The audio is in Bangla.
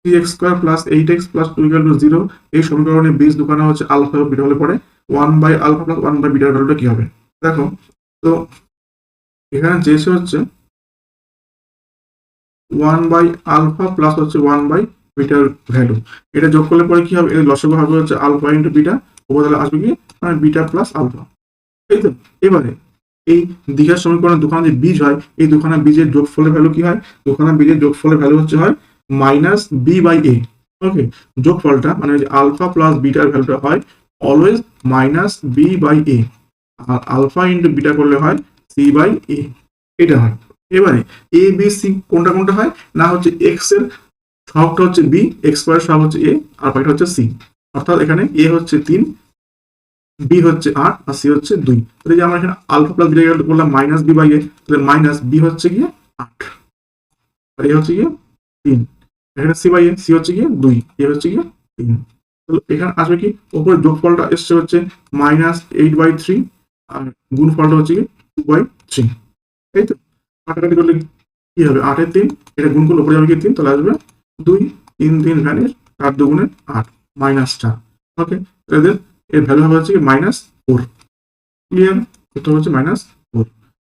3x² plus 8x plus 2 equal to 0 এই সমীকরণে বীজ দুখানা হচ্ছে আলফা এবং বিটা হলে পরে 1/α প্লাস 1/β এর ভ্যালুটা কি হবে? দেখো তো এখানে চেয়েছে হচ্ছে 1/α প্লাস হচ্ছে 1/β এর ভ্যালু। এটা যোগ করলে পরে কি হবে? এর লসাগু হবে হচ্ছে আলফা ইনটু বিটা, উপরে আসবে কি মানে বিটা প্লাস আলফা। তাই তো? এবারে এই দ্বিঘাত সমীকরণের দুখানা যে বীজ হয়, এই দুখানা বীজের যোগফলের ভ্যালু কি হয়? দুখানা বীজের যোগফলের ভ্যালু হচ্ছে হয় minus B by A. Okay, যোগফলটা মানে আলফা প্লাস বিটার ভ্যালুটা হয় always minus B by A, আর আলফা ইন্টু বিটা করলে হয় সি বাই এ, এটা হয়। এবারে এ বি সি কোনটা কোনটা হয় না, হচ্ছে এক্স এর সহগটা হচ্ছে বি, এক্স স্কয়ার সহগ হচ্ছে এ, আর বাকিটা হচ্ছে সি। অর্থাৎ এখানে এ হচ্ছে 3, বি হচ্ছে 8 আর সি হচ্ছে 2। তাহলে যে আমরা এখানে আলফা প্লাস বিটা করলাম মাইনাস বি বাই এ, তাহলে মাইনাস বি হচ্ছে গিয়ে 8 আর এ হচ্ছে গিয়ে 3। এখানে সি বাই এ, সি হচ্ছে গিয়ে 2, এ হচ্ছে গিয়ে 3। তাহলে এখানে আসবে কি, উপরে যোগফলটা এসছে হচ্ছে -8/3 আর গুণফলটা হচ্ছে কি 2/3। তাই তো? কাটাকাটি করলে কি হবে? 8 এর 3, এটা গুণ করলে উপরে যাবে কি 3, তাহলে আসবে 2, 3 3 ভ্যানিশ, 8 2 8 -4। ওকে, এদের এর ভ্যালু হবে হচ্ছে কি -4। ক্লিয়ার? এটা হচ্ছে -4।